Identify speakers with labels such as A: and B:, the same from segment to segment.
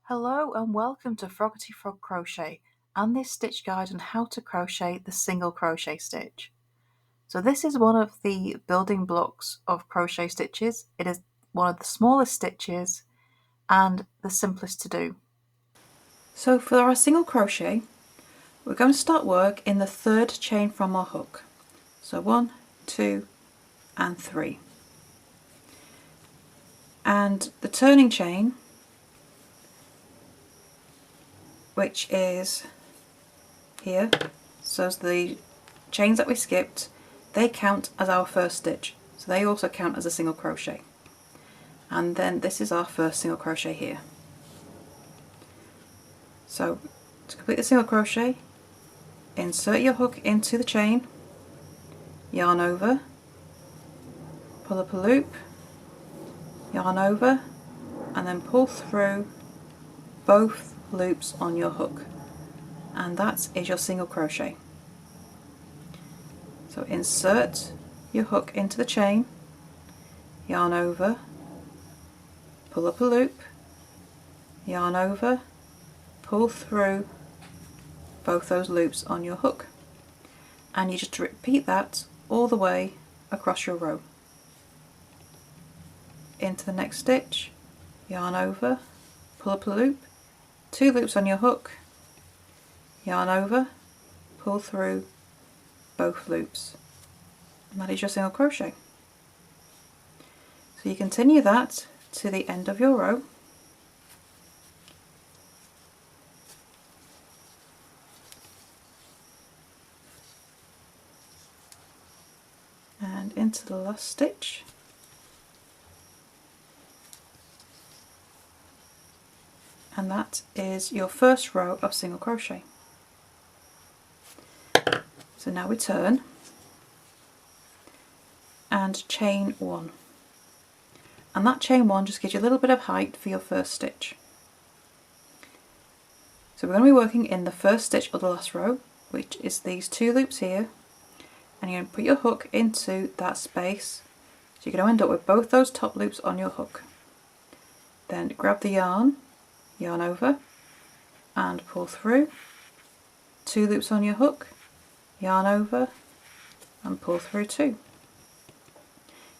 A: Hello and welcome to Froggity Frog Crochet and this stitch guide on how to crochet the single crochet stitch. So this is one of the building blocks of crochet stitches. It is one of the smallest stitches and the simplest to do. So for our single crochet, we're going to start work in the third chain from our hook. So 1, 2 and 3. And the turning chain, which is here, so the chains that we skipped, they count as our first stitch, so they also count as a single crochet. And then this is our first single crochet here. So to complete the single crochet, insert your hook into the chain, yarn over, pull up a loop, yarn over, and then pull through both loops on your hook, and that is your single crochet. So insert your hook into the chain, yarn over, pull up a loop, yarn over, pull through both those loops on your hook, and you just repeat that all the way across your row. Into the next stitch, yarn over, pull up a loop, 2 loops on your hook, yarn over, pull through both loops, and that is your single crochet. So you continue that to the end of your row, and into the last stitch, and that is your first row of single crochet. So now we turn and chain 1, and that chain 1 just gives you a little bit of height for your first stitch. So we're going to be working in the first stitch of the last row, which is these 2 loops here, and you're going to put your hook into that space, so you're going to end up with both those top loops on your hook. Then grab the yarn, yarn over and pull through, 2 loops on your hook, yarn over and pull through 2.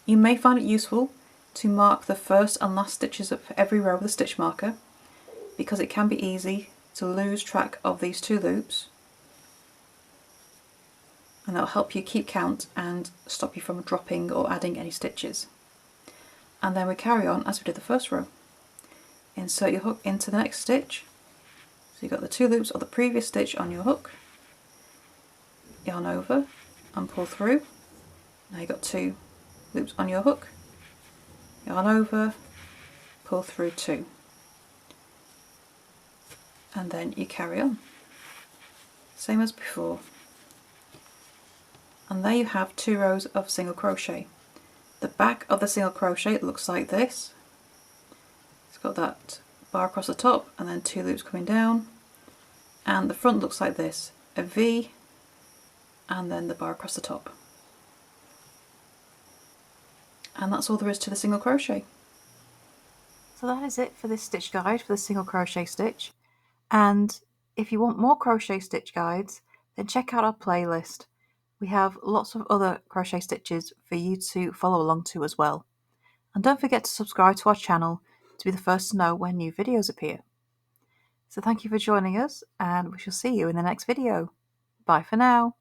A: You may find it useful to mark the first and last stitches of every row with a stitch marker, because it can be easy to lose track of these 2 loops, and that will help you keep count and stop you from dropping or adding any stitches. And then we carry on as we did the first row. Insert your hook into the next stitch, so you've got the 2 loops of the previous stitch on your hook, yarn over and pull through. Now you've got 2 loops on your hook, yarn over, pull through 2, and then you carry on, same as before. And there you have 2 rows of single crochet. The back of the single crochet looks like this. It's got that bar across the top and then 2 loops coming down, and the front looks like this, a V and then the bar across the top. And that's all there is to the single crochet. So that is it for this stitch guide for the single crochet stitch, and if you want more crochet stitch guides, then check out our playlist. We have lots of other crochet stitches for you to follow along to as well. And don't forget to subscribe to our channel to be the first to know when new videos appear. So thank you for joining us, and we shall see you in the next video. Bye for now.